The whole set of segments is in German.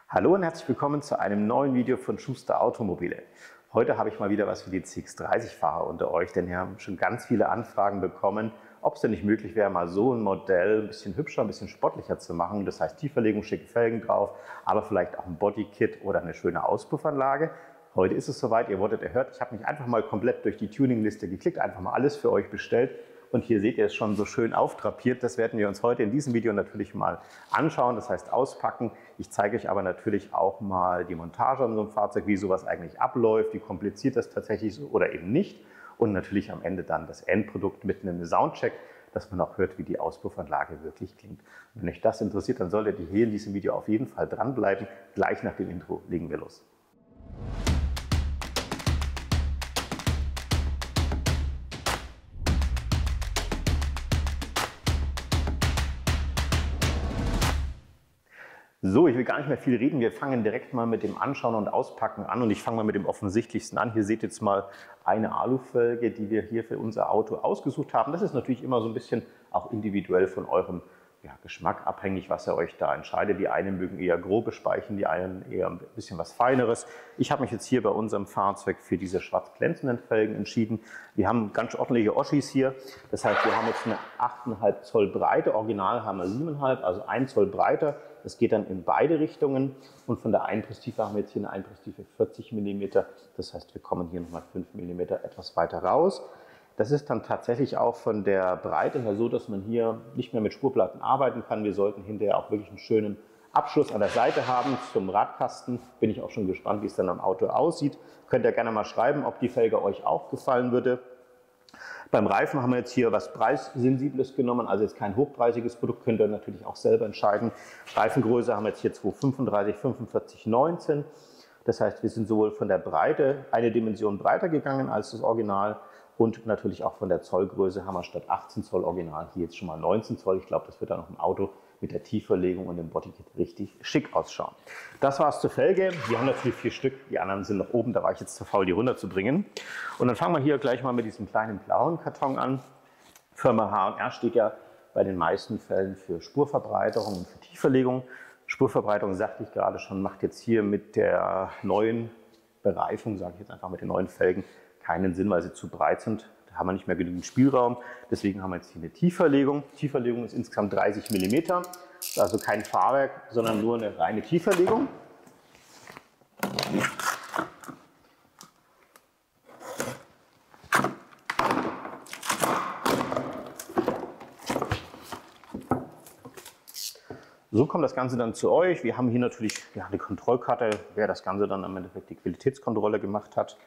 Hallo und herzlich willkommen zu einem neuen Video von Schuster Automobile. Heute habe ich mal wieder was für die CX-30-Fahrer unter euch, denn wir haben schon ganz viele Anfragen bekommen, ob es denn nicht möglich wäre, mal so ein Modell ein bisschen hübscher, ein bisschen sportlicher zu machen. Das heißt Tieferlegung, schicke Felgen drauf, aber vielleicht auch ein Bodykit oder eine schöne Auspuffanlage. Heute ist es soweit, ihr wurdet erhört, ich habe mich einfach mal komplett durch die Tuningliste geklickt, einfach mal alles für euch bestellt. Und hier seht ihr es schon so schön aufdrapiert. Das werden wir uns heute in diesem Video natürlich mal anschauen, das heißt auspacken. Ich zeige euch aber natürlich auch mal die Montage an so einem Fahrzeug, wie sowas eigentlich abläuft, wie kompliziert das tatsächlich ist oder eben nicht. Und natürlich am Ende dann das Endprodukt mit einem Soundcheck, dass man auch hört, wie die Auspuffanlage wirklich klingt. Und wenn euch das interessiert, dann solltet ihr hier in diesem Video auf jeden Fall dranbleiben. Gleich nach dem Intro legen wir los. So, ich will gar nicht mehr viel reden. Wir fangen direkt mal mit dem Anschauen und Auspacken an und ich fange mal mit dem Offensichtlichsten an. Hier seht ihr jetzt mal eine Alufelge, die wir hier für unser Auto ausgesucht haben. Das ist natürlich immer so ein bisschen auch individuell von eurem Geschmack abhängig, was ihr euch da entscheidet. Die einen mögen eher grobe Speichen, die einen eher ein bisschen was Feineres. Ich habe mich jetzt hier bei unserem Fahrzeug für diese schwarz glänzenden Felgen entschieden. Wir haben ganz ordentliche Oschis hier. Das heißt, wir haben jetzt eine 8,5 Zoll Breite, original haben wir 7,5, also 1 Zoll breiter. Das geht dann in beide Richtungen und von der Einpresstiefe haben wir jetzt hier eine Einpresstiefe 40 mm. Das heißt, wir kommen hier nochmal 5 mm etwas weiter raus. Das ist dann tatsächlich auch von der Breite her so, dass man hier nicht mehr mit Spurplatten arbeiten kann. Wir sollten hinterher auch wirklich einen schönen Abschluss an der Seite haben zum Radkasten. Bin ich auch schon gespannt, wie es dann am Auto aussieht. Könnt ihr gerne mal schreiben, ob die Felge euch auch gefallen würde. Beim Reifen haben wir jetzt hier was Preissensibles genommen, also jetzt kein hochpreisiges Produkt, könnt ihr natürlich auch selber entscheiden. Reifengröße haben wir jetzt hier 235, 45, 19. Das heißt, wir sind sowohl von der Breite eine Dimension breiter gegangen als das Original und natürlich auch von der Zollgröße haben wir statt 18 Zoll Original hier jetzt schon mal 19 Zoll. Ich glaube, das wird dann noch im Auto mit der Tieferlegung und dem Bodykit richtig schick ausschauen. Das war's zur Felge. Wir haben natürlich 4 Stück, die anderen sind noch oben, da war ich jetzt zu faul, die runterzubringen. Und dann fangen wir hier gleich mal mit diesem kleinen blauen Karton an. Firma H&R steht ja bei den meisten Fällen für Spurverbreiterung und für Tieferlegung. Spurverbreiterung, sagte ich gerade schon, macht jetzt hier mit der neuen Bereifung, sage ich jetzt einfach mit den neuen Felgen, keinen Sinn, weil sie zu breit sind. Da haben wir nicht mehr genügend Spielraum. Deswegen haben wir jetzt hier eine Tieferlegung. Tieferlegung ist insgesamt 30 mm. Das ist also kein Fahrwerk, sondern nur eine reine Tieferlegung. So kommt das Ganze dann zu euch. Wir haben hier natürlich eine Kontrollkarte, wer das Ganze dann am Endeffekt die Qualitätskontrolle gemacht hat.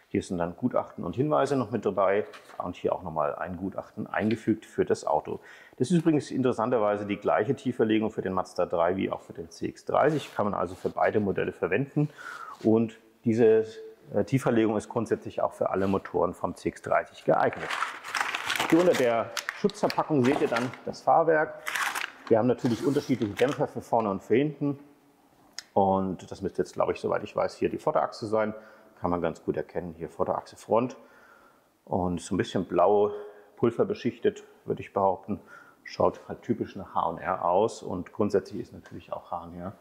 Hier sind dann Gutachten und Hinweise noch mit dabei und hier auch nochmal ein Gutachten eingefügt für das Auto. Das ist übrigens interessanterweise die gleiche Tieferlegung für den Mazda 3 wie auch für den CX-30. Kann man also für beide Modelle verwenden und diese Tieferlegung ist grundsätzlich auch für alle Motoren vom CX-30 geeignet. Hier unter der Schutzverpackung seht ihr dann das Fahrwerk. Wir haben natürlich unterschiedliche Dämpfer für vorne und für hinten und das müsste jetzt, glaube ich, soweit ich weiß, hier die Vorderachse sein. Kann man ganz gut erkennen, hier Vorderachse Front und so ein bisschen blau pulverbeschichtet, würde ich behaupten. Schaut halt typisch nach H&R aus und grundsätzlich ist natürlich auch H&R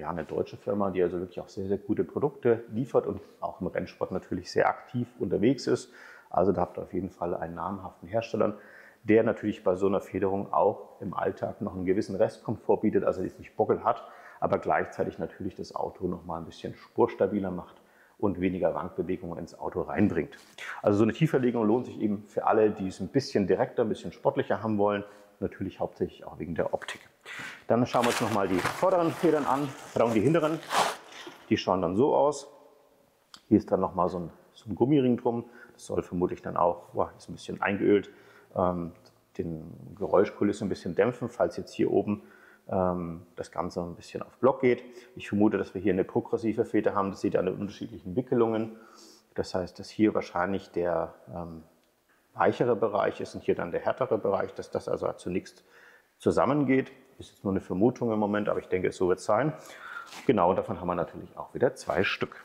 eine deutsche Firma, die also wirklich auch sehr, sehr gute Produkte liefert und auch im Rennsport natürlich sehr aktiv unterwegs ist. Also da habt ihr auf jeden Fall einen namhaften Hersteller, der natürlich bei so einer Federung auch im Alltag noch einen gewissen Restkomfort bietet, also die es nicht Bockel hat, aber gleichzeitig natürlich das Auto noch mal ein bisschen spurstabiler macht und weniger Wankbewegungen ins Auto reinbringt. Also so eine Tieferlegung lohnt sich eben für alle, die es ein bisschen direkter, ein bisschen sportlicher haben wollen. Natürlich hauptsächlich auch wegen der Optik. Dann schauen wir uns nochmal die vorderen Federn an, pardon, die hinteren. Die schauen dann so aus. Hier ist dann nochmal so ein Gummiring drum. Das soll vermutlich dann auch, ist ein bisschen eingeölt, den Geräuschkulisse ein bisschen dämpfen, falls jetzt hier oben das Ganze ein bisschen auf Block geht. Ich vermute, dass wir hier eine progressive Feder haben. Das seht ihr an den unterschiedlichen Wickelungen. Das heißt, dass hier wahrscheinlich der weichere Bereich ist und hier dann der härtere Bereich, dass das also zunächst zusammengeht. Ist jetzt nur eine Vermutung im Moment, aber ich denke, so wird es sein. Genau, davon haben wir natürlich auch wieder 2 Stück.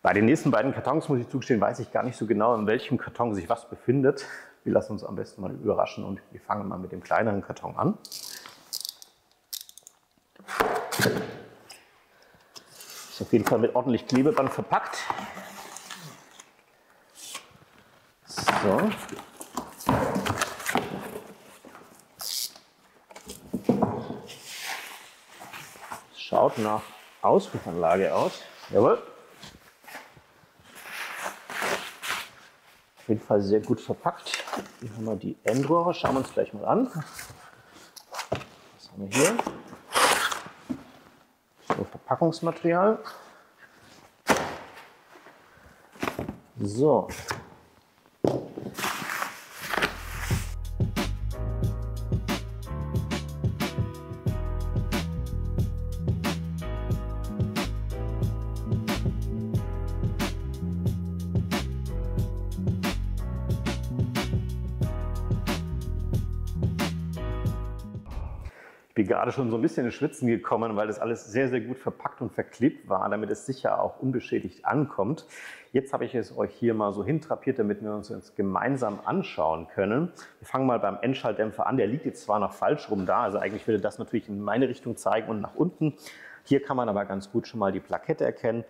Bei den nächsten beiden Kartons, muss ich zugestehen, weiß ich gar nicht so genau, in welchem Karton sich was befindet. Wir lassen uns am besten mal überraschen und wir fangen mal mit dem kleineren Karton an. Ist auf jeden Fall mit ordentlich Klebeband verpackt. So. Schaut nach Auspuffanlage aus. Jawohl. Auf jeden Fall sehr gut verpackt. Hier haben wir die Endrohre. Schauen wir uns gleich mal an. Was haben wir hier? So, Verpackungsmaterial. So. Ich bin gerade schon so ein bisschen ins Schwitzen gekommen, weil das alles sehr, sehr gut verpackt und verklebt war, damit es sicher auch unbeschädigt ankommt. Jetzt habe ich es euch hier mal so hintrapiert, damit wir uns jetzt gemeinsam anschauen können. Wir fangen mal beim Endschalldämpfer an. Der liegt jetzt zwar noch falsch rum da, also eigentlich würde das natürlich in meine Richtung zeigen und nach unten. Hier kann man aber ganz gut schon mal die Plakette erkennen,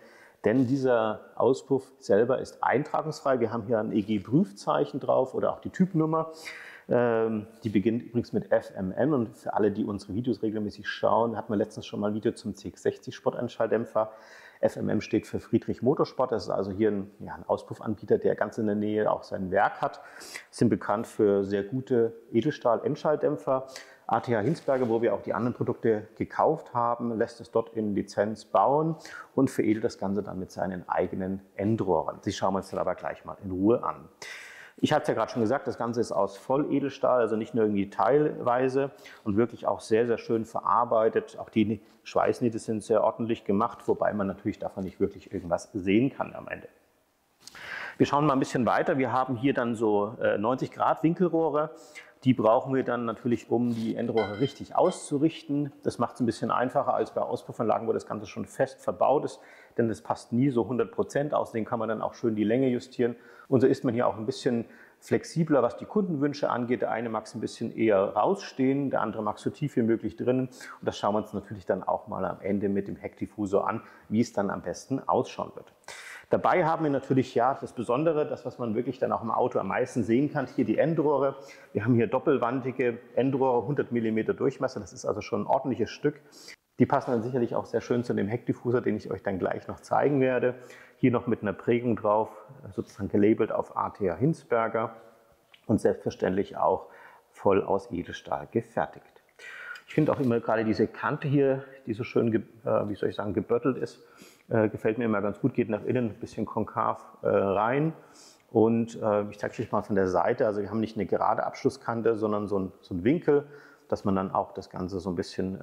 denn dieser Auspuff selber ist eintragungsfrei. Wir haben hier ein EG-Prüfzeichen drauf oder auch die Typnummer. Die beginnt übrigens mit FMM und für alle, die unsere Videos regelmäßig schauen, hatten wir letztens schon mal ein Video zum CX60 Sporteinschalldämpfer. FMM steht für Friedrich Motorsport, das ist also hier ein Auspuffanbieter, der ganz in der Nähe auch sein Werk hat. Sind bekannt für sehr gute Edelstahl-Endschalldämpfer. ATH Hinsberger, wo wir auch die anderen Produkte gekauft haben, lässt es dort in Lizenz bauen und veredelt das Ganze dann mit seinen eigenen Endrohren. Die schauen wir uns dann aber gleich mal in Ruhe an. Ich hatte es ja gerade schon gesagt, das Ganze ist aus Volledelstahl, also nicht nur irgendwie teilweise und wirklich auch sehr, sehr schön verarbeitet. Auch die Schweißnähte sind sehr ordentlich gemacht, wobei man natürlich davon nicht wirklich irgendwas sehen kann am Ende. Wir schauen mal ein bisschen weiter. Wir haben hier dann so 90 Grad Winkelrohre. Die brauchen wir dann natürlich, um die Endrohre richtig auszurichten. Das macht es ein bisschen einfacher als bei Auspuffanlagen, wo das Ganze schon fest verbaut ist, denn das passt nie so 100%. Außerdem kann man dann auch schön die Länge justieren. Und so ist man hier auch ein bisschen flexibler, was die Kundenwünsche angeht. Der eine mag es ein bisschen eher rausstehen, der andere mag es so tief wie möglich drinnen. Und das schauen wir uns natürlich dann auch mal am Ende mit dem Heckdiffusor an, wie es dann am besten ausschauen wird. Dabei haben wir natürlich das Besondere, das was man wirklich dann auch im Auto am meisten sehen kann, hier die Endrohre. Wir haben hier doppelwandige Endrohre, 100 mm Durchmesser, das ist also schon ein ordentliches Stück. Die passen dann sicherlich auch sehr schön zu dem Heckdiffusor, den ich euch dann gleich noch zeigen werde. Hier noch mit einer Prägung drauf, sozusagen gelabelt auf ATH Hinsberger und selbstverständlich auch voll aus Edelstahl gefertigt. Ich finde auch immer gerade diese Kante hier, die so schön, wie soll ich sagen, geböttelt ist, gefällt mir immer ganz gut, geht nach innen ein bisschen konkav rein. Und ich zeige euch mal von der Seite, also wir haben nicht eine gerade Abschlusskante, sondern so ein Winkel, dass man dann auch das Ganze so ein bisschen,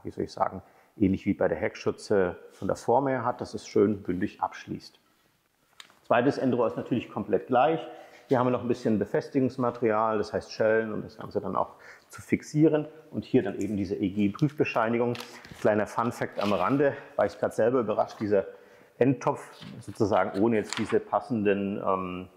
wie soll ich sagen, ähnlich wie bei der Heckschütze von der Form her hat, dass es schön bündig abschließt. Zweites Endrohr ist natürlich komplett gleich. Hier haben wir noch ein bisschen Befestigungsmaterial, das heißt Schellen, um das Ganze dann auch zu fixieren. Und hier dann eben diese EG-Prüfbescheinigung. Kleiner Fun-Fact am Rande, war ich gerade selber überrascht, dieser Endtopf sozusagen ohne jetzt diese passenden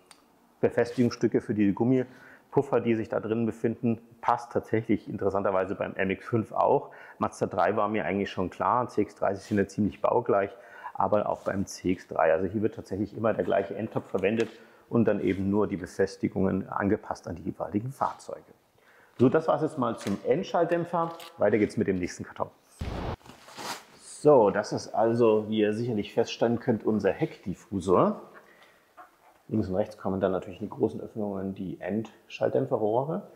Befestigungsstücke für die Gummipuffer, die sich da drin befinden, passt tatsächlich interessanterweise beim MX-5 auch. Mazda 3 war mir eigentlich schon klar, CX-30 sind ja ziemlich baugleich, aber auch beim CX-3. Also hier wird tatsächlich immer der gleiche Endtopf verwendet und dann eben nur die Befestigungen angepasst an die jeweiligen Fahrzeuge. So, das war es jetzt mal zum Endschalldämpfer. Weiter geht's mit dem nächsten Karton. So, das ist also, wie ihr sicherlich feststellen könnt, unser Heckdiffusor. Links und rechts kommen dann natürlich in die großen Öffnungen die Endschalldämpferrohre.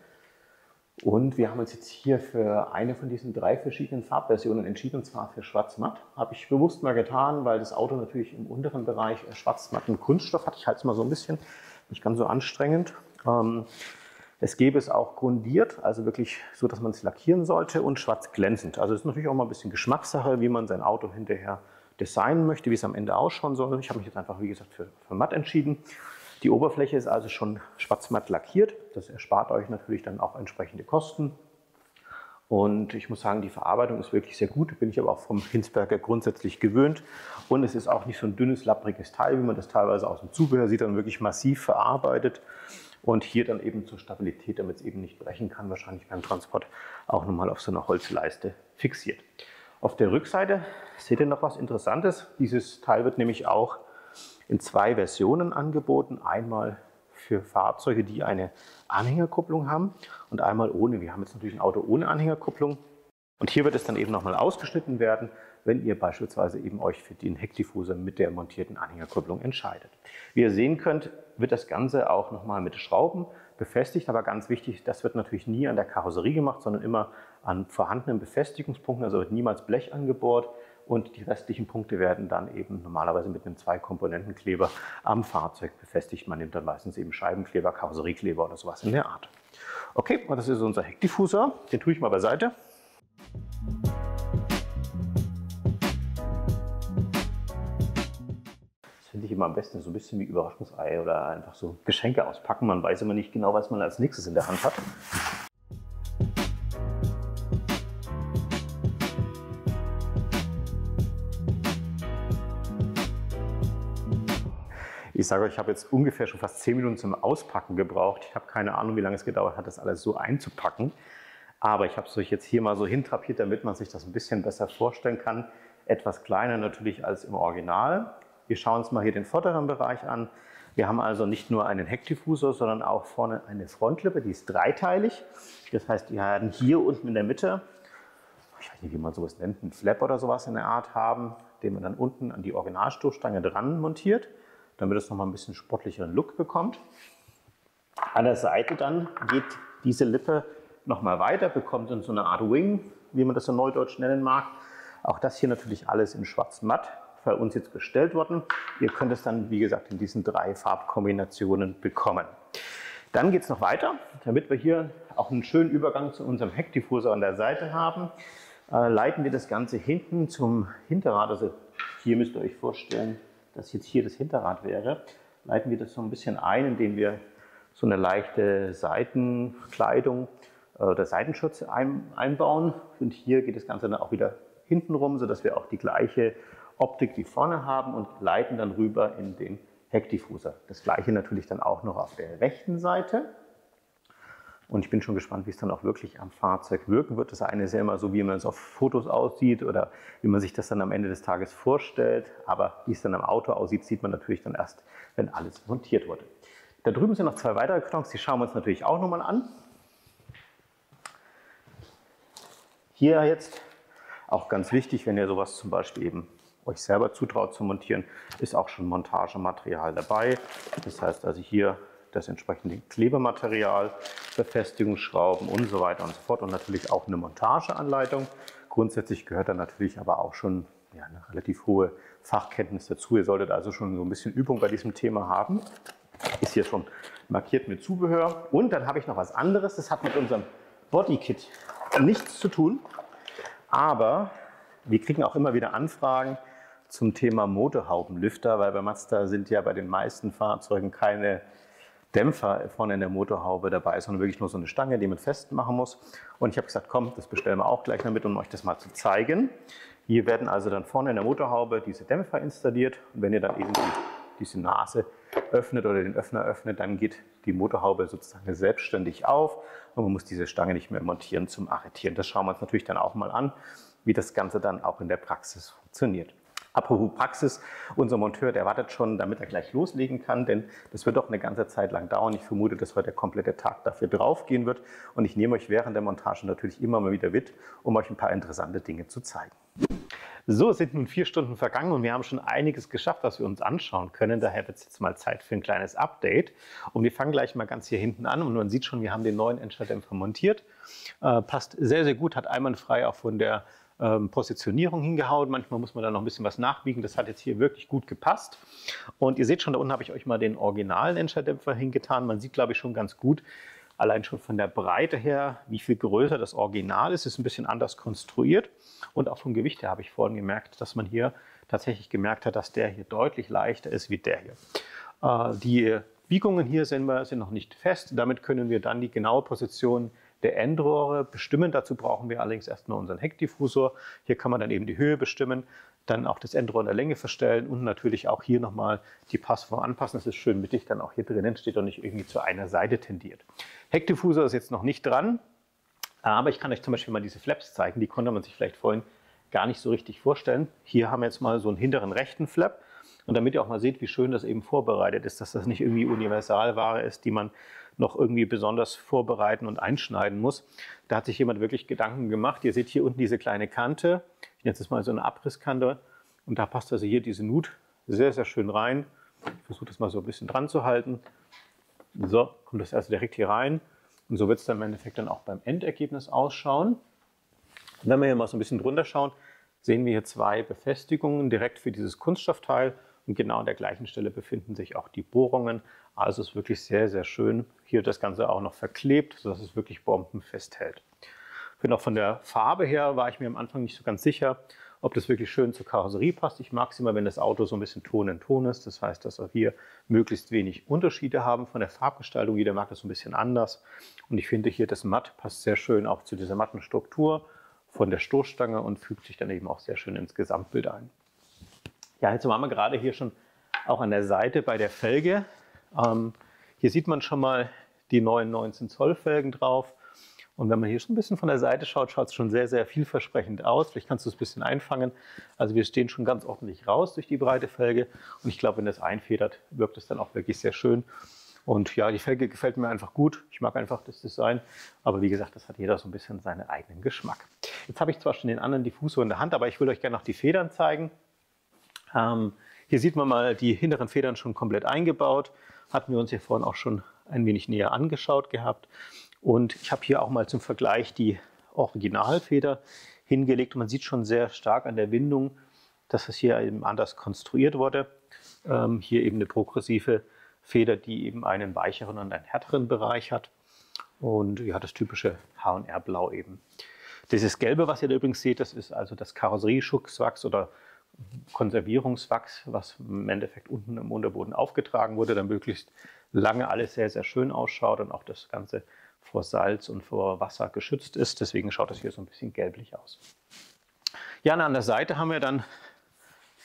Und wir haben uns jetzt hier für eine von diesen 3 verschiedenen Farbversionen entschieden, und zwar für Schwarz-Matt. Habe ich bewusst mal getan, weil das Auto natürlich im unteren Bereich schwarz-matten Kunststoff hat. Ich halte es mal so ein bisschen, nicht ganz so anstrengend. Es gäbe es auch grundiert, also wirklich so, dass man es lackieren sollte, und schwarz glänzend. Also es ist natürlich auch mal ein bisschen Geschmackssache, wie man sein Auto hinterher designen möchte, wie es am Ende ausschauen soll. Ich habe mich jetzt einfach, wie gesagt, für matt entschieden. Die Oberfläche ist also schon schwarz-matt lackiert. Das erspart euch natürlich dann auch entsprechende Kosten. Und ich muss sagen, die Verarbeitung ist wirklich sehr gut. Bin ich aber auch vom Hinsberger grundsätzlich gewöhnt. Und es ist auch nicht so ein dünnes, lappriges Teil, wie man das teilweise aus dem Zubehör sieht, dann wirklich massiv verarbeitet. Und hier dann eben zur Stabilität, damit es eben nicht brechen kann, wahrscheinlich beim Transport auch nochmal auf so einer Holzleiste fixiert. Auf der Rückseite seht ihr noch was Interessantes. Dieses Teil wird nämlich auch in 2 Versionen angeboten. Einmal für Fahrzeuge, die eine Anhängerkupplung haben und einmal ohne. Wir haben jetzt natürlich ein Auto ohne Anhängerkupplung. Und hier wird es dann eben nochmal ausgeschnitten werden, wenn ihr beispielsweise eben euch für den Heckdiffuser mit der montierten Anhängerkupplung entscheidet. Wie ihr sehen könnt, wird das Ganze auch nochmal mit Schrauben befestigt, aber ganz wichtig, das wird natürlich nie an der Karosserie gemacht, sondern immer an vorhandenen Befestigungspunkten, also wird niemals Blech angebohrt und die restlichen Punkte werden dann eben normalerweise mit einem 2-Komponenten-Kleber am Fahrzeug befestigt. Man nimmt dann meistens eben Scheibenkleber, Karosseriekleber oder sowas in der Art. Okay, und das ist unser Heckdiffuser, den tue ich mal beiseite. Finde ich immer am besten so ein bisschen wie Überraschungsei oder einfach so Geschenke auspacken. Man weiß immer nicht genau, was man als nächstes in der Hand hat. Ich sage euch, ich habe jetzt ungefähr schon fast 10 Minuten zum Auspacken gebraucht. Ich habe keine Ahnung, wie lange es gedauert hat, das alles so einzupacken. Aber ich habe es euch jetzt hier mal so hintrapiert, damit man sich das ein bisschen besser vorstellen kann. Etwas kleiner natürlich als im Original. Wir schauen uns mal hier den vorderen Bereich an. Wir haben also nicht nur einen Heckdiffusor, sondern auch vorne eine Frontlippe, die ist dreiteilig. Das heißt, wir werden hier unten in der Mitte, ich weiß nicht, wie man sowas nennt, einen Flap oder sowas in der Art haben, den man dann unten an die Originalstoßstange dran montiert, damit es nochmal ein bisschen sportlicheren Look bekommt. An der Seite dann geht diese Lippe nochmal weiter, bekommt dann so eine Art Wing, wie man das so neudeutsch nennen mag. Auch das hier natürlich alles in schwarz-matt. Bei uns jetzt bestellt worden. Ihr könnt es dann, wie gesagt, in diesen 3 Farbkombinationen bekommen. Dann geht es noch weiter, damit wir hier auch einen schönen Übergang zu unserem Heckdiffusor an der Seite haben. Leiten wir das Ganze hinten zum Hinterrad, also hier müsst ihr euch vorstellen, dass jetzt hier das Hinterrad wäre. Leiten wir das so ein bisschen ein, indem wir so eine leichte Seitenkleidung oder Seitenschutz einbauen. Und hier geht das Ganze dann auch wieder hinten rum, sodass wir auch die gleiche Optik wie vorne haben und leiten dann rüber in den Heckdiffusor. Das gleiche natürlich dann auch noch auf der rechten Seite. Und ich bin schon gespannt, wie es dann auch wirklich am Fahrzeug wirken wird. Das eine ist ja immer so, wie man es auf Fotos aussieht oder wie man sich das dann am Ende des Tages vorstellt. Aber wie es dann am Auto aussieht, sieht man natürlich dann erst, wenn alles montiert wurde. Da drüben sind noch 2 weitere Kartons, die schauen wir uns natürlich auch nochmal an. Hier jetzt auch ganz wichtig, wenn ihr sowas zum Beispiel eben euch selber zutraut zu montieren, ist auch schon Montagematerial dabei. Das heißt also hier das entsprechende Klebematerial, Befestigungsschrauben und so weiter und so fort und natürlich auch eine Montageanleitung. Grundsätzlich gehört dann natürlich aber auch schon eine relativ hohe Fachkenntnis dazu. Ihr solltet also schon so ein bisschen Übung bei diesem Thema haben. Ist hier schon markiert mit Zubehör. Und dann habe ich noch was anderes, das hat mit unserem Bodykit nichts zu tun, aber wir kriegen auch immer wieder Anfragen zum Thema Motorhaubenlüfter, weil bei Mazda sind ja bei den meisten Fahrzeugen keine Dämpfer vorne in der Motorhaube dabei, sondern wirklich nur so eine Stange, die man festmachen muss. Und ich habe gesagt, komm, das bestellen wir auch gleich damit, um euch das mal zu zeigen. Hier werden also dann vorne in der Motorhaube diese Dämpfer installiert. Und wenn ihr dann eben diese Nase öffnet oder den Öffner öffnet, dann geht die Motorhaube sozusagen selbstständig auf und man muss diese Stange nicht mehr montieren zum Arretieren. Das schauen wir uns natürlich dann auch mal an, wie das Ganze dann auch in der Praxis funktioniert. Apropos Praxis, unser Monteur, der wartet schon, damit er gleich loslegen kann, denn das wird doch eine ganze Zeit lang dauern. Ich vermute, dass heute der komplette Tag dafür draufgehen wird und ich nehme euch während der Montage natürlich immer mal wieder mit, um euch ein paar interessante Dinge zu zeigen. So, es sind nun 4 Stunden vergangen und wir haben schon einiges geschafft, was wir uns anschauen können. Daher wird es jetzt mal Zeit für ein kleines Update. Und wir fangen gleich mal ganz hier hinten an und man sieht schon, wir haben den neuen Endstelldämpfer montiert. Passt sehr, sehr gut, hat einwandfrei auch von der Positionierung hingehauen. Manchmal muss man da noch ein bisschen was nachbiegen. Das hat jetzt hier wirklich gut gepasst. Und ihr seht schon, da unten habe ich euch mal den originalen Endstelldämpfer hingetan. Man sieht, glaube ich, schon ganz gut, allein schon von der Breite her, wie viel größer das Original ist. Ist ein bisschen anders konstruiert. Und auch vom Gewicht her habe ich vorhin gemerkt, dass man hier tatsächlich gemerkt hat, dass der hier deutlich leichter ist wie der hier. Die Biegungen hier sind noch nicht fest. Damit können wir dann die genaue Position der Endrohre bestimmen. Dazu brauchen wir allerdings erstmal unseren Heckdiffusor. Hier kann man dann eben die Höhe bestimmen, dann auch das Endrohr in der Länge verstellen und natürlich auch hier nochmal die Passform anpassen. Das ist schön mittig dann auch hier drinnen, steht und nicht irgendwie zu einer Seite tendiert. Heckdiffusor ist jetzt noch nicht dran, aber ich kann euch zum Beispiel mal diese Flaps zeigen. Die konnte man sich vielleicht vorhin gar nicht so richtig vorstellen. Hier haben wir jetzt mal so einen hinteren rechten Flap. Und damit ihr auch mal seht, wie schön das eben vorbereitet ist, dass das nicht irgendwie Universalware ist, die man noch irgendwie besonders vorbereiten und einschneiden muss. Da hat sich jemand wirklich Gedanken gemacht. Ihr seht hier unten diese kleine Kante. Ich nenne es mal so eine Abrisskante. Und da passt also hier diese Nut sehr, sehr schön rein. Ich versuche das mal so ein bisschen dran zu halten. So, kommt das also direkt hier rein. Und so wird es dann im Endeffekt dann auch beim Endergebnis ausschauen. Und wenn wir hier mal so ein bisschen drunter schauen, sehen wir hier zwei Befestigungen direkt für dieses Kunststoffteil. Und genau an der gleichen Stelle befinden sich auch die Bohrungen. Also es ist wirklich sehr, sehr schön. Hier das Ganze auch noch verklebt, sodass es wirklich bombenfest hält. Von der Farbe her war ich mir am Anfang nicht so ganz sicher, ob das wirklich schön zur Karosserie passt. Ich mag es immer, wenn das Auto so ein bisschen Ton in Ton ist. Das heißt, dass wir hier möglichst wenig Unterschiede haben von der Farbgestaltung. Jeder mag das so ein bisschen anders. Und ich finde hier das Matt passt sehr schön auch zu dieser matten Struktur von der Stoßstange und fügt sich dann eben auch sehr schön ins Gesamtbild ein. Ja, jetzt waren wir gerade hier schon auch an der Seite bei der Felge. Hier sieht man schon mal die neuen 19 Zoll Felgen drauf. Und wenn man hier schon ein bisschen von der Seite schaut, schaut es schon sehr, sehr vielversprechend aus. Vielleicht kannst du es ein bisschen einfangen. Also wir stehen schon ganz ordentlich raus durch die breite Felge. Und ich glaube, wenn das einfedert, wirkt es dann auch wirklich sehr schön. Und ja, die Felge gefällt mir einfach gut. Ich mag einfach das Design. Aber wie gesagt, das hat jeder so ein bisschen seinen eigenen Geschmack. Jetzt habe ich zwar schon den anderen Diffusor in der Hand, aber ich will euch gerne noch die Federn zeigen. Hier sieht man mal die hinteren Federn schon komplett eingebaut. Hatten wir uns hier vorhin auch schon ein wenig näher angeschaut gehabt. Und ich habe hier auch mal zum Vergleich die Originalfeder hingelegt. Und man sieht schon sehr stark an der Windung, dass es hier eben anders konstruiert wurde. Hier eben eine progressive Feder, die eben einen weicheren und einen härteren Bereich hat. Und ja, das typische H&R-Blau eben. Dieses Gelbe, was ihr da übrigens seht, das ist also das Karosserieschutzwachs oder Konservierungswachs, was im Endeffekt unten im Unterboden aufgetragen wurde, damit möglichst lange alles sehr, sehr schön ausschaut und auch das Ganze vor Salz und vor Wasser geschützt ist. Deswegen schaut das hier so ein bisschen gelblich aus. Ja, und an der Seite haben wir dann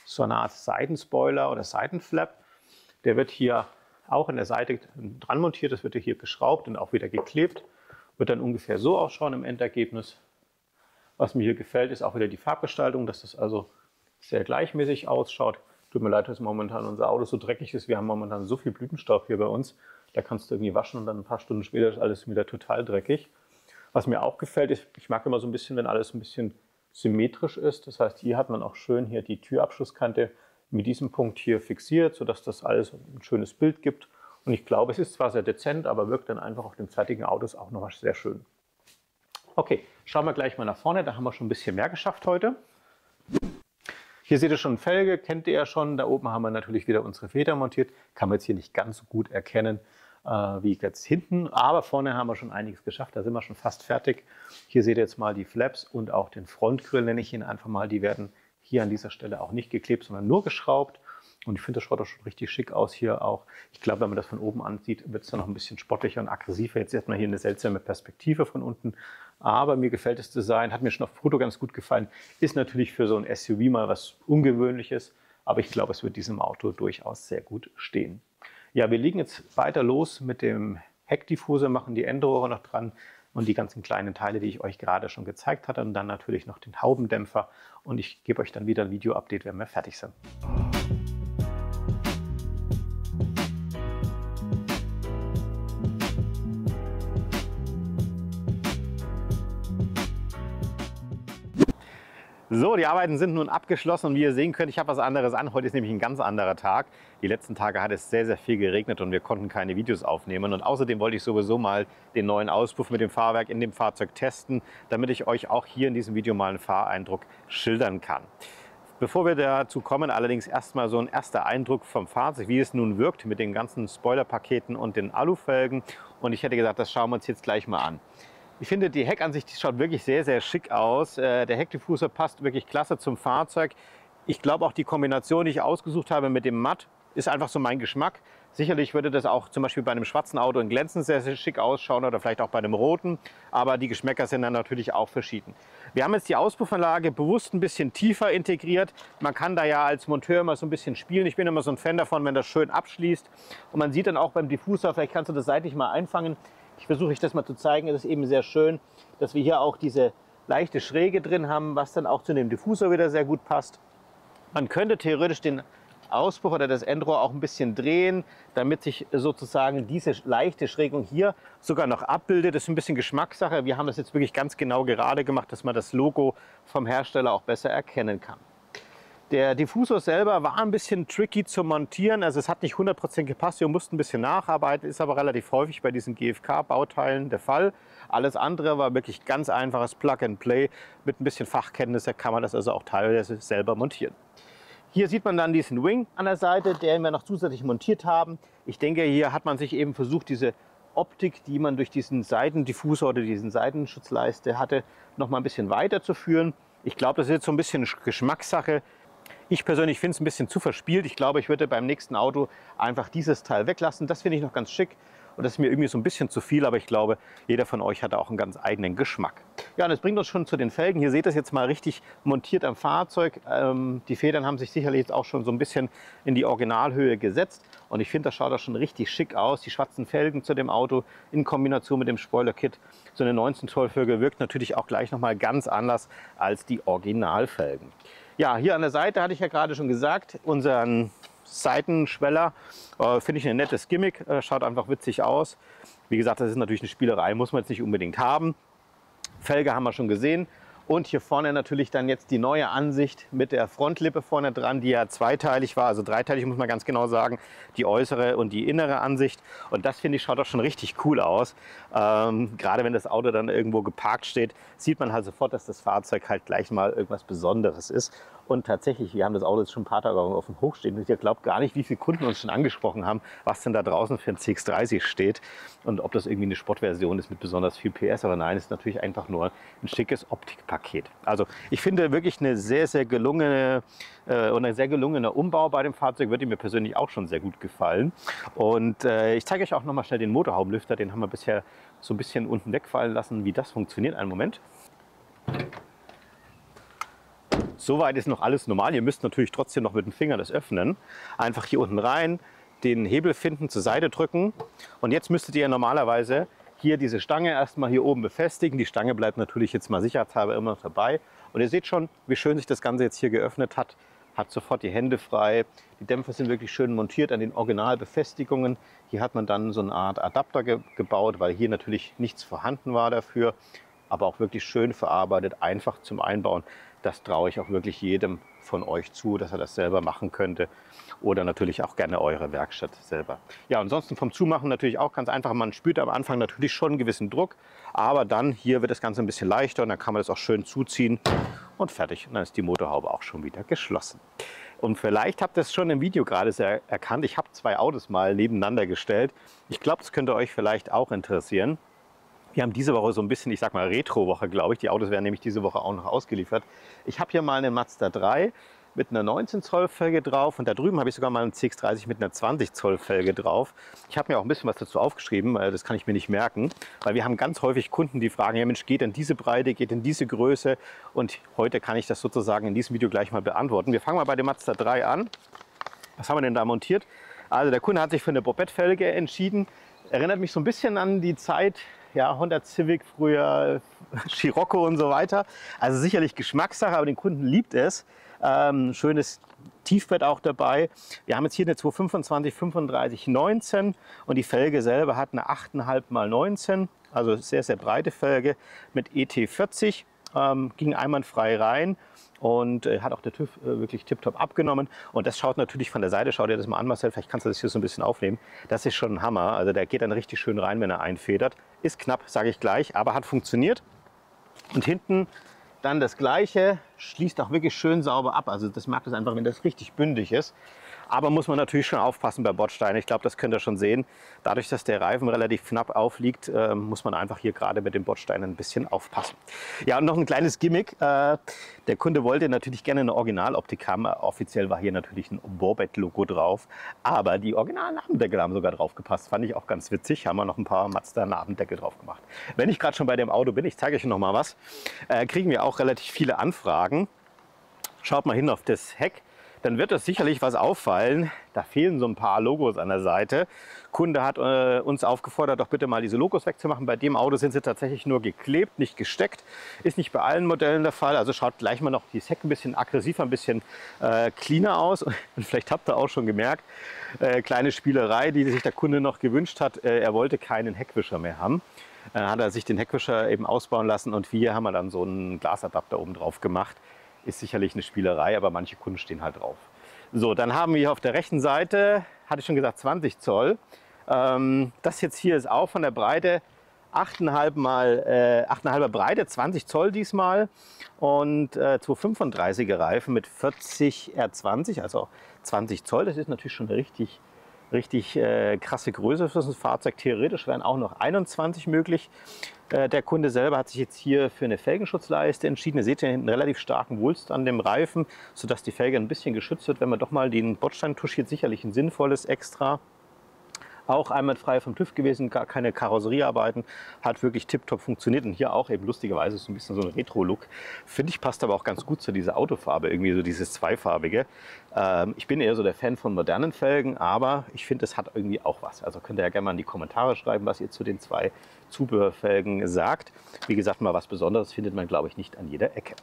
so eine Art Seitenspoiler oder Seitenflap. Der wird hier auch an der Seite dran montiert. Das wird hier geschraubt und auch wieder geklebt. Wird dann ungefähr so ausschauen im Endergebnis. Was mir hier gefällt, ist auch wieder die Farbgestaltung, dass das also sehr gleichmäßig ausschaut. Tut mir leid, dass momentan unser Auto so dreckig ist. Wir haben momentan so viel Blütenstaub hier bei uns. Da kannst du irgendwie waschen und dann ein paar Stunden später ist alles wieder total dreckig. Was mir auch gefällt, ist, ich mag immer so ein bisschen, wenn alles ein bisschen symmetrisch ist. Das heißt, hier hat man auch schön hier die Türabschlusskante mit diesem Punkt hier fixiert, sodass das alles ein schönes Bild gibt. Und ich glaube, es ist zwar sehr dezent, aber wirkt dann einfach auf den fertigen Autos auch nochmal sehr schön. Okay, schauen wir gleich mal nach vorne. Da haben wir schon ein bisschen mehr geschafft heute. Hier seht ihr schon Felge, kennt ihr ja schon. Da oben haben wir natürlich wieder unsere Feder montiert. Kann man jetzt hier nicht ganz so gut erkennen wie jetzt hinten. Aber vorne haben wir schon einiges geschafft. Da sind wir schon fast fertig. Hier seht ihr jetzt mal die Flaps und auch den Frontgrill, nenne ich ihn einfach mal. Die werden hier an dieser Stelle auch nicht geklebt, sondern nur geschraubt. Und ich finde, das schaut auch schon richtig schick aus hier auch. Ich glaube, wenn man das von oben ansieht, wird es dann noch ein bisschen sportlicher und aggressiver. Jetzt sieht man hier eine seltsame Perspektive von unten. Aber mir gefällt das Design, hat mir schon auf Foto ganz gut gefallen. Ist natürlich für so ein SUV mal was Ungewöhnliches. Aber ich glaube, es wird diesem Auto durchaus sehr gut stehen. Ja, wir legen jetzt weiter los mit dem Heckdiffusor, machen die Endrohre noch dran und die ganzen kleinen Teile, die ich euch gerade schon gezeigt hatte. Und dann natürlich noch den Haubendämpfer. Und ich gebe euch dann wieder ein Video-Update, wenn wir fertig sind. So, die Arbeiten sind nun abgeschlossen und wie ihr sehen könnt, ich habe was anderes an. Heute ist nämlich ein ganz anderer Tag. Die letzten Tage hat es sehr, sehr viel geregnet und wir konnten keine Videos aufnehmen. Und außerdem wollte ich sowieso mal den neuen Auspuff mit dem Fahrwerk in dem Fahrzeug testen, damit ich euch auch hier in diesem Video mal einen Fahreindruck schildern kann. Bevor wir dazu kommen, allerdings erstmal so ein erster Eindruck vom Fahrzeug, wie es nun wirkt mit den ganzen Spoilerpaketen und den Alufelgen. Und ich hätte gesagt, das schauen wir uns jetzt gleich mal an. Ich finde, die Heckansicht schaut wirklich sehr, sehr schick aus. Der Heckdiffusor passt wirklich klasse zum Fahrzeug. Ich glaube auch die Kombination, die ich ausgesucht habe mit dem Matt, ist einfach so mein Geschmack. Sicherlich würde das auch zum Beispiel bei einem schwarzen Auto in Glänzen sehr, sehr schick ausschauen oder vielleicht auch bei einem roten. Aber die Geschmäcker sind dann natürlich auch verschieden. Wir haben jetzt die Auspuffanlage bewusst ein bisschen tiefer integriert. Man kann da ja als Monteur immer so ein bisschen spielen. Ich bin immer so ein Fan davon, wenn das schön abschließt. Und man sieht dann auch beim Diffusor, vielleicht kannst du das seitlich mal einfangen. Ich versuche euch das mal zu zeigen. Es ist eben sehr schön, dass wir hier auch diese leichte Schräge drin haben, was dann auch zu dem Diffusor wieder sehr gut passt. Man könnte theoretisch den Auspuff oder das Endrohr auch ein bisschen drehen, damit sich sozusagen diese leichte Schrägung hier sogar noch abbildet. Das ist ein bisschen Geschmackssache. Wir haben das jetzt wirklich ganz genau gerade gemacht, dass man das Logo vom Hersteller auch besser erkennen kann. Der Diffusor selber war ein bisschen tricky zu montieren, also es hat nicht 100% gepasst, wir mussten ein bisschen nacharbeiten, ist aber relativ häufig bei diesen GFK-Bauteilen der Fall. Alles andere war wirklich ganz einfaches Plug-and-Play, mit ein bisschen Fachkenntnisse kann man das also auch teilweise selber montieren. Hier sieht man dann diesen Wing an der Seite, den wir noch zusätzlich montiert haben. Ich denke, hier hat man sich eben versucht, diese Optik, die man durch diesen Seitendiffusor oder diesen Seitenschutzleiste hatte, noch mal ein bisschen weiterzuführen. Ich glaube, das ist jetzt so ein bisschen Geschmackssache. Ich persönlich finde es ein bisschen zu verspielt. Ich glaube, ich würde beim nächsten Auto einfach dieses Teil weglassen. Das finde ich noch ganz schick und das ist mir irgendwie so ein bisschen zu viel, aber ich glaube, jeder von euch hat auch einen ganz eigenen Geschmack. Ja, und das bringt uns schon zu den Felgen. Hier seht ihr es jetzt mal richtig montiert am Fahrzeug. Die Federn haben sich sicherlich jetzt auch schon so ein bisschen in die Originalhöhe gesetzt und ich finde, das schaut auch schon richtig schick aus. Die schwarzen Felgen zu dem Auto in Kombination mit dem Spoiler-Kit. So eine 19 Zoll Felge wirkt natürlich auch gleich nochmal ganz anders als die Originalfelgen. Ja, hier an der Seite hatte ich ja gerade schon gesagt, unseren Seitenschweller finde ich ein nettes Gimmick, schaut einfach witzig aus. Wie gesagt, das ist natürlich eine Spielerei, muss man jetzt nicht unbedingt haben. Felge haben wir schon gesehen. Und hier vorne natürlich dann jetzt die neue Ansicht mit der Frontlippe vorne dran, die ja zweiteilig war, also dreiteilig muss man ganz genau sagen, die äußere und die innere Ansicht. Und das finde ich schaut auch schon richtig cool aus. Gerade wenn das Auto dann irgendwo geparkt steht, sieht man halt sofort, dass das Fahrzeug halt gleich mal irgendwas Besonderes ist. Und tatsächlich, wir haben das Auto jetzt schon ein paar Tage auf dem Hof stehen und ich glaube gar nicht, wie viele Kunden uns schon angesprochen haben, was denn da draußen für ein CX-30 steht und ob das irgendwie eine Sportversion ist mit besonders viel PS. Aber nein, es ist natürlich einfach nur ein schickes Optikpaket. Also ich finde wirklich eine sehr, sehr gelungene und ein sehr gelungener Umbau bei dem Fahrzeug, würde mir persönlich auch schon sehr gut gefallen. Und ich zeige euch auch noch mal schnell den Motorhaubenlüfter, den haben wir bisher so ein bisschen unten wegfallen lassen, wie das funktioniert. Einen Moment. Soweit ist noch alles normal. Ihr müsst natürlich trotzdem noch mit dem Finger das öffnen. Einfach hier unten rein, den Hebel finden, zur Seite drücken. Und jetzt müsstet ihr normalerweise hier diese Stange erstmal hier oben befestigen. Die Stange bleibt natürlich jetzt mal sicherheitshalber immer noch dabei. Und ihr seht schon, wie schön sich das Ganze jetzt hier geöffnet hat. Hat sofort die Hände frei. Die Dämpfer sind wirklich schön montiert an den Originalbefestigungen. Hier hat man dann so eine Art Adapter gebaut, weil hier natürlich nichts vorhanden war dafür. Aber auch wirklich schön verarbeitet, einfach zum Einbauen. Das traue ich auch wirklich jedem von euch zu, dass er das selber machen könnte. Oder natürlich auch gerne eure Werkstatt selber. Ja, ansonsten vom Zumachen natürlich auch ganz einfach. Man spürt am Anfang natürlich schon einen gewissen Druck. Aber dann hier wird das Ganze ein bisschen leichter und dann kann man das auch schön zuziehen. Und fertig. Und dann ist die Motorhaube auch schon wieder geschlossen. Und vielleicht habt ihr es schon im Video gerade sehr erkannt. Ich habe zwei Autos mal nebeneinander gestellt. Ich glaube, das könnte euch vielleicht auch interessieren. Wir haben diese Woche so ein bisschen, ich sag mal, Retro-Woche, glaube ich. Die Autos werden nämlich diese Woche auch noch ausgeliefert. Ich habe hier mal einen Mazda 3 mit einer 19 Zoll Felge drauf und da drüben habe ich sogar mal einen CX-30 mit einer 20 Zoll Felge drauf. Ich habe mir auch ein bisschen was dazu aufgeschrieben, das kann ich mir nicht merken, weil wir haben ganz häufig Kunden, die fragen, ja Mensch, geht denn diese Breite, geht denn diese Größe? Und heute kann ich das sozusagen in diesem Video gleich mal beantworten. Wir fangen mal bei dem Mazda 3 an. Was haben wir denn da montiert? Also der Kunde hat sich für eine Bobett-Felge entschieden. Erinnert mich so ein bisschen an die Zeit, ja, Honda Civic, früher Scirocco und so weiter. Also sicherlich Geschmackssache, aber den Kunden liebt es. Schönes Tiefbett auch dabei. Wir haben jetzt hier eine 225 35 19 und die Felge selber hat eine 8,5 x 19, also sehr, sehr breite Felge mit ET40. Ging einwandfrei rein und hat auch der TÜV wirklich tipptopp abgenommen. Und das schaut natürlich von der Seite, schau dir das mal an, Marcel, vielleicht kannst du das hier so ein bisschen aufnehmen. Das ist schon ein Hammer, also der geht dann richtig schön rein, wenn er einfedert. Ist knapp, sage ich gleich, aber hat funktioniert. Und hinten dann das Gleiche, schließt auch wirklich schön sauber ab. Also das mag das einfach, wenn das richtig bündig ist. Aber muss man natürlich schon aufpassen bei Bordsteinen. Ich glaube, das könnt ihr schon sehen. Dadurch, dass der Reifen relativ knapp aufliegt, muss man einfach hier gerade mit den Bordsteinen ein bisschen aufpassen. Ja, und noch ein kleines Gimmick. Der Kunde wollte natürlich gerne eine Originaloptik haben. Offiziell war hier natürlich ein Borbett-Logo drauf. Aber die Original-Nabendeckel haben sogar drauf gepasst. Fand ich auch ganz witzig. Haben wir noch ein paar Mazda-Nabendeckel drauf gemacht. Wenn ich gerade schon bei dem Auto bin, ich zeige euch noch mal was, kriegen wir auch relativ viele Anfragen. Schaut mal hin auf das Heck. dann wird das sicherlich was auffallen. Da fehlen so ein paar Logos an der Seite. Kunde hat uns aufgefordert, doch bitte mal diese Logos wegzumachen. Bei dem Auto sind sie tatsächlich nur geklebt, nicht gesteckt. Ist nicht bei allen Modellen der Fall. Also schaut gleich mal noch die Heck ein bisschen aggressiver, ein bisschen cleaner aus. Und vielleicht habt ihr auch schon gemerkt, kleine Spielerei, die sich der Kunde noch gewünscht hat. Er wollte keinen Heckwischer mehr haben. Dann hat er sich den Heckwischer eben ausbauen lassen und wir haben dann so einen Glasadapter oben drauf gemacht. Ist sicherlich eine Spielerei, aber manche Kunden stehen halt drauf. So, dann haben wir hier auf der rechten Seite, hatte ich schon gesagt, 20 Zoll. Das jetzt hier ist auch von der Breite 8,5 Breite, 20 Zoll diesmal und 235er Reifen mit 40 R20, also 20 Zoll. Das ist natürlich schon eine richtig krasse Größe für das Fahrzeug. Theoretisch wären auch noch 21 möglich. Der Kunde selber hat sich jetzt hier für eine Felgenschutzleiste entschieden. Ihr seht ja hinten einen relativ starken Wulst an dem Reifen, sodass die Felge ein bisschen geschützt wird. Wenn man doch mal den Bordstein touchiert, sicherlich ein sinnvolles Extra. Auch einwandfrei vom TÜV gewesen, gar keine Karosseriearbeiten, hat wirklich tiptop funktioniert und hier auch eben lustigerweise so ein bisschen so ein Retro-Look. Finde ich, passt aber auch ganz gut zu dieser Autofarbe, irgendwie so dieses Zweifarbige. Ich bin eher so der Fan von modernen Felgen, aber ich finde, es hat irgendwie auch was. Also könnt ihr ja gerne mal in die Kommentare schreiben, was ihr zu den zwei Zubehörfelgen sagt. Wie gesagt, mal was Besonderes findet man, glaube ich, nicht an jeder Ecke.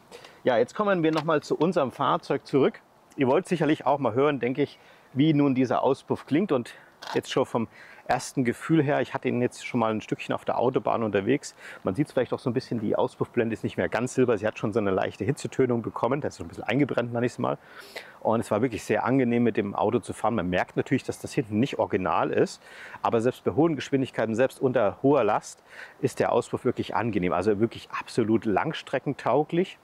Ja, jetzt kommen wir nochmal zu unserem Fahrzeug zurück. Ihr wollt sicherlich auch mal hören, denke ich, wie nun dieser Auspuff klingt und jetzt schon vom ersten Gefühl her, ich hatte ihn jetzt schon mal ein Stückchen auf der Autobahn unterwegs. Man sieht es vielleicht auch so ein bisschen, die Auspuffblende ist nicht mehr ganz silber. Sie hat schon so eine leichte Hitzetönung bekommen. Das ist so ein bisschen eingebrannt, nenne ich es mal. Und es war wirklich sehr angenehm, mit dem Auto zu fahren. Man merkt natürlich, dass das hinten nicht original ist. Aber selbst bei hohen Geschwindigkeiten, selbst unter hoher Last, ist der Auspuff wirklich angenehm. Also wirklich absolut langstreckentauglich.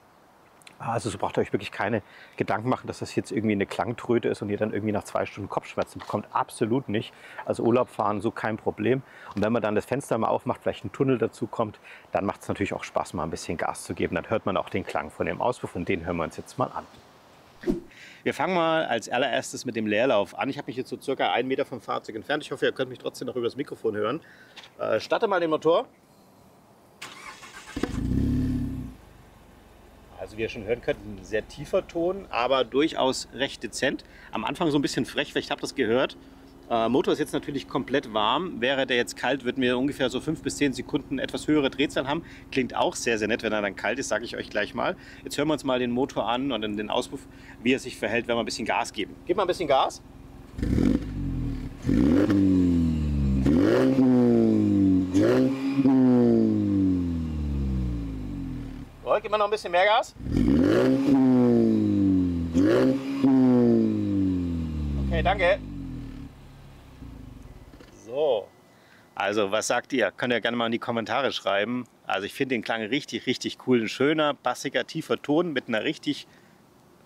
Also so braucht ihr euch wirklich keine Gedanken machen, dass das jetzt irgendwie eine Klangtröte ist und ihr dann irgendwie nach 2 Stunden Kopfschmerzen bekommt. Absolut nicht. Also Urlaub fahren, so kein Problem. Und wenn man dann das Fenster mal aufmacht, vielleicht ein Tunnel dazu kommt, dann macht es natürlich auch Spaß, mal ein bisschen Gas zu geben. Dann hört man auch den Klang von dem Auspuff und den hören wir uns jetzt mal an. Wir fangen mal als allererstes mit dem Leerlauf an. Ich habe mich jetzt so circa 1 Meter vom Fahrzeug entfernt. Ich hoffe, ihr könnt mich trotzdem noch über das Mikrofon hören. Starte mal den Motor. Also wie ihr schon hören könnt, ein sehr tiefer Ton, aber durchaus recht dezent. Am Anfang so ein bisschen frech, vielleicht habt ihr das gehört. Motor ist jetzt natürlich komplett warm. Wäre der jetzt kalt, würden wir ungefähr so 5 bis 10 Sekunden etwas höhere Drehzahl haben. Klingt auch sehr, sehr nett, wenn er dann kalt ist, sage ich euch gleich mal. Jetzt hören wir uns mal den Motor an und dann den Auspuff, wie er sich verhält, wenn wir ein bisschen Gas geben. Gib mal ein bisschen Gas. So, gib mal noch ein bisschen mehr Gas. Okay, danke. So, also was sagt ihr? Könnt ihr gerne mal in die Kommentare schreiben. Also ich finde den Klang richtig, richtig cool. Ein schöner, bassiger, tiefer Ton mit einer richtig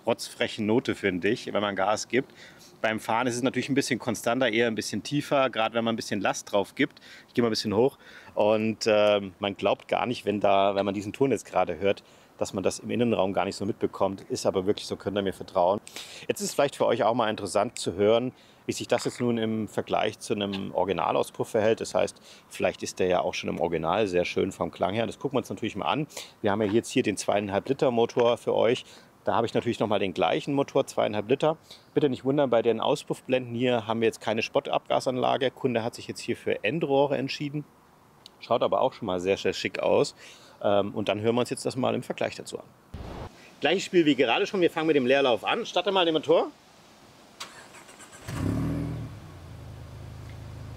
rotzfrechen Note, finde ich, wenn man Gas gibt. Beim Fahren ist es natürlich ein bisschen konstanter, eher ein bisschen tiefer, gerade wenn man ein bisschen Last drauf gibt. Ich gehe mal ein bisschen hoch und man glaubt gar nicht, wenn man diesen Ton jetzt gerade hört, dass man das im Innenraum gar nicht so mitbekommt. Ist aber wirklich so, könnt ihr mir vertrauen. Jetzt ist es vielleicht für euch auch mal interessant zu hören, wie sich das jetzt nun im Vergleich zu einem Originalauspuff verhält. Das heißt, vielleicht ist der ja auch schon im Original sehr schön vom Klang her. Das gucken wir uns natürlich mal an. Wir haben ja jetzt hier den 2,5 Liter Motor für euch. Da habe ich natürlich nochmal den gleichen Motor, 2,5 Liter. Bitte nicht wundern, bei den Auspuffblenden hier haben wir jetzt keine Spottabgasanlage. Der Kunde hat sich jetzt hier für Endrohre entschieden. Schaut aber auch schon mal sehr, sehr schick aus. Und dann hören wir uns jetzt das mal im Vergleich dazu an. Gleiches Spiel wie gerade schon. Wir fangen mit dem Leerlauf an. Starte mal den Motor.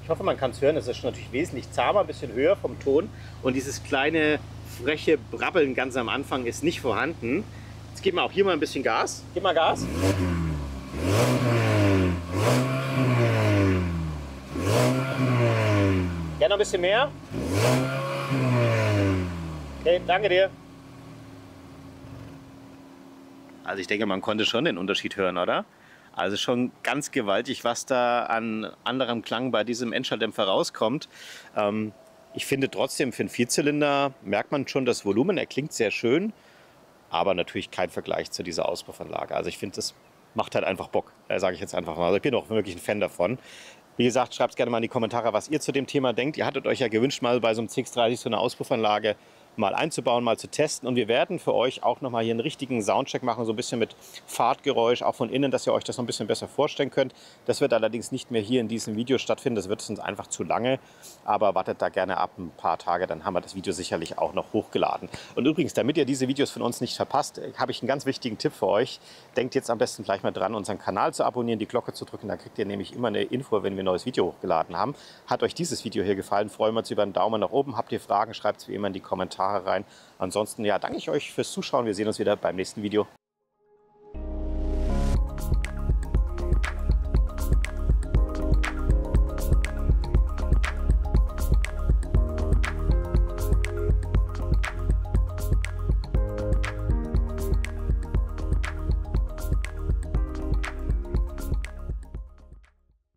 Ich hoffe, man kann es hören. Es ist schon natürlich wesentlich zahmer, ein bisschen höher vom Ton. Und dieses kleine, freche Brabbeln ganz am Anfang ist nicht vorhanden. Jetzt geben wir auch hier mal ein bisschen Gas. Gib mal Gas. Gerne noch ein bisschen mehr. Okay, danke dir. Also ich denke, man konnte schon den Unterschied hören, oder? Also schon ganz gewaltig, was da an anderem Klang bei diesem Endschalldämpfer rauskommt. Ich finde trotzdem, für einen Vierzylinder merkt man schon das Volumen. Er klingt sehr schön, aber natürlich kein Vergleich zu dieser Auspuffanlage. Also ich finde, das macht halt einfach Bock, sage ich jetzt einfach mal. Also ich bin auch wirklich ein Fan davon. Wie gesagt, schreibt gerne mal in die Kommentare, was ihr zu dem Thema denkt. Ihr hattet euch ja gewünscht, mal bei so einem CX-30 so eine Auspuffanlage mal einzubauen, mal zu testen. Und wir werden für euch auch nochmal hier einen richtigen Soundcheck machen, so ein bisschen mit Fahrtgeräusch, auch von innen, dass ihr euch das noch ein bisschen besser vorstellen könnt. Das wird allerdings nicht mehr hier in diesem Video stattfinden, das wird uns einfach zu lange. Aber wartet da gerne ab ein paar Tage, dann haben wir das Video sicherlich auch noch hochgeladen. Und übrigens, damit ihr diese Videos von uns nicht verpasst, habe ich einen ganz wichtigen Tipp für euch. Denkt jetzt am besten gleich mal dran, unseren Kanal zu abonnieren, die Glocke zu drücken, da kriegt ihr nämlich immer eine Info, wenn wir ein neues Video hochgeladen haben. Hat euch dieses Video hier gefallen, freuen wir uns über einen Daumen nach oben. Habt ihr Fragen, schreibt es wie immer in die Kommentare rein. Ansonsten ja, danke ich euch fürs Zuschauen. Wir sehen uns wieder beim nächsten Video.